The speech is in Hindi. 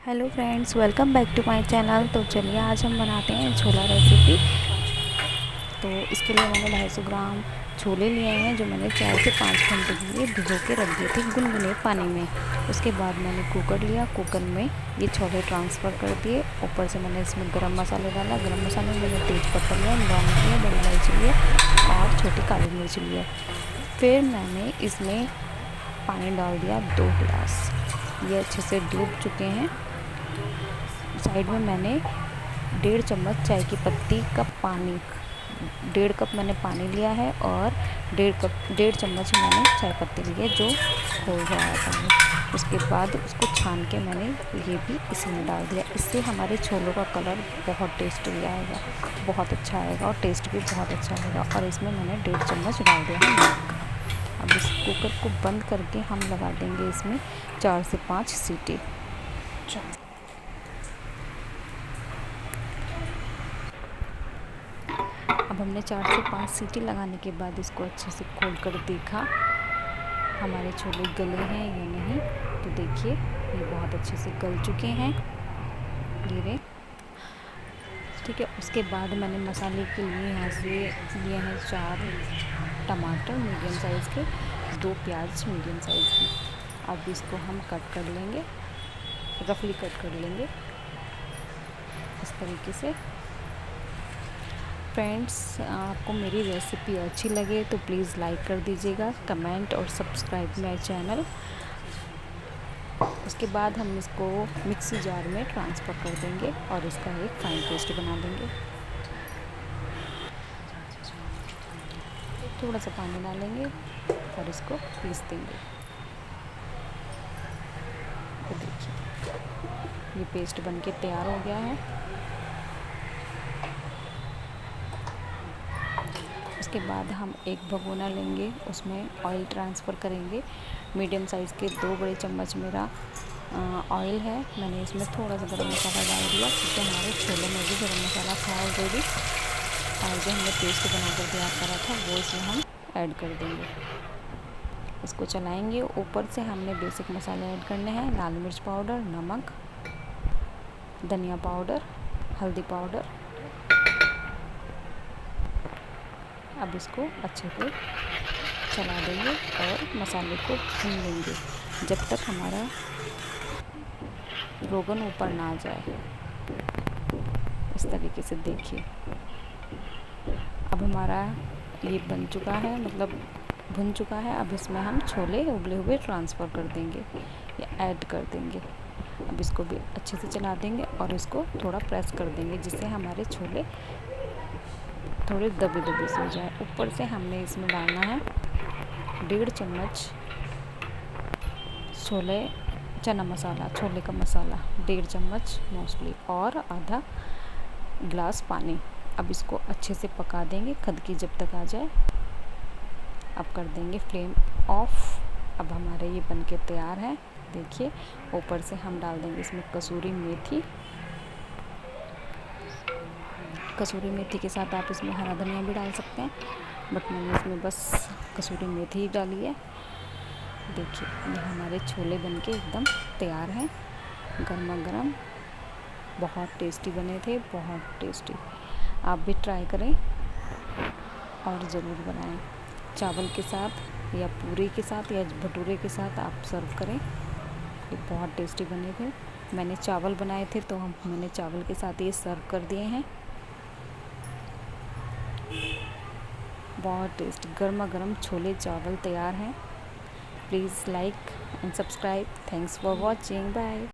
Hello friends, welcome back to my channel. तो चलिए आज हम बनाते हैं छोला रेसिपी। तो इसके लिए मैंने 250 ग्राम छोले लिए हैं, जो मैंने 4 से 5 घंटे के लिए भिगो के रख दिए थे गुनगुने पानी में। उसके बाद मैंने कुकर लिया, कुकर में ये छोले ट्रांसफ़र कर दिए। ऊपर से मैंने इसमें गरम मसाले डाला। गरम मसाले में मैंने तेज पत्ता लिया, लौंग लिया, बड़ी इलायची लिया और छोटी काली मिर्च लिया। फिर मैंने इसमें पानी डाल दिया 2 गिलास। ये अच्छे से डूब चुके हैं। साइड में मैंने 1.5 चम्मच चाय की पत्ती का पानी, 1.5 कप मैंने पानी लिया है और 1.5 चम्मच मैंने चाय पत्ती ली है जो हो गया था। उसके बाद उसको छान के मैंने ये भी इसी में डाल दिया। इससे हमारे छोलों का कलर बहुत टेस्टी आएगा, बहुत अच्छा आएगा और टेस्ट भी बहुत अच्छा आएगा। और इसमें मैंने 1.5 चम्मच डाल दिया है नमक। अब इस कुकर को बंद करके हम लगा देंगे इसमें 4 से 5 सीटी। अब हमने 4 से 5 सीटी लगाने के बाद इसको अच्छे से खोल कर देखा हमारे छोले गले हैं या नहीं। तो देखिए ये बहुत अच्छे से गल चुके हैं, ये ठीक है। उसके बाद मैंने मसाले के लिए यहाँ से लिए हैं 4 टमाटर मीडियम साइज़ के, 2 प्याज मीडियम साइज़ की। अब इसको हम कट कर लेंगे, रफली कट कर लेंगे इस तरीके से। फ्रेंड्स, आपको मेरी रेसिपी अच्छी लगे तो प्लीज़ लाइक कर दीजिएगा, कमेंट और सब्सक्राइब माय चैनल। उसके बाद हम इसको मिक्सी जार में ट्रांसफ़र कर देंगे और इसका एक फाइन पेस्ट बना देंगे। थोड़ा सा पानी डालेंगे और इसको पीस देंगे। तो देखिए ये पेस्ट बनके तैयार हो गया है। उसके बाद हम एक भगोना लेंगे, उसमें ऑयल ट्रांसफ़र करेंगे। मीडियम साइज़ के 2 बड़े चम्मच मेरा ऑयल है। मैंने इसमें थोड़ा सा गरम मसाला डाल दिया क्योंकि हमारे छोले में भी गरम मसाला था ऑलरेडी। और जो हमने पेस्ट बनाकर तैयार करा था वो इसमें हम ऐड कर देंगे। इसको चलाएंगे। ऊपर से हमने बेसिक मसाले ऐड करने हैं, लाल मिर्च पाउडर, नमक, धनिया पाउडर, हल्दी पाउडर। अब इसको अच्छे से चला देंगे और मसाले को भून लेंगे जब तक हमारा रोगन ऊपर ना आ जाए। इस तरीके से देखिए अब हमारा ये बन चुका है, मतलब भुन चुका है। अब इसमें हम छोले उबले हुए ट्रांसफ़र कर देंगे या ऐड कर देंगे। अब इसको भी अच्छे से चला देंगे और इसको थोड़ा प्रेस कर देंगे जिससे हमारे छोले थोड़े दबे दबे से हो जाए। ऊपर से हमने इसमें डालना है 1.5 चम्मच चना मसाला, छोले का मसाला 1.5 चम्मच मोस्टली, और आधा गिलास पानी। अब इसको अच्छे से पका देंगे खदकी जब तक आ जाए। अब कर देंगे फ्लेम ऑफ। अब हमारे ये बनके तैयार है। देखिए ऊपर से हम डाल देंगे इसमें कसूरी मेथी। कसूरी मेथी के साथ आप इसमें हरा धनिया भी डाल सकते हैं, बट मैंने इसमें बस कसूरी मेथी ही डाली है। देखिए ये हमारे छोले बनके एकदम तैयार हैं, गर्मा गर्म, बहुत टेस्टी बने थे, बहुत टेस्टी। आप भी ट्राई करें और ज़रूर बनाएं। चावल के साथ या पूरी के साथ या भटूरे के साथ आप सर्व करें। ये बहुत टेस्टी बने थे। मैंने चावल बनाए थे तो मैंने चावल के साथ ये सर्व कर दिए हैं। बहुत टेस्टी गर्मा गर्म छोले चावल तैयार हैं। Please like and subscribe. Thanks for watching. Bye.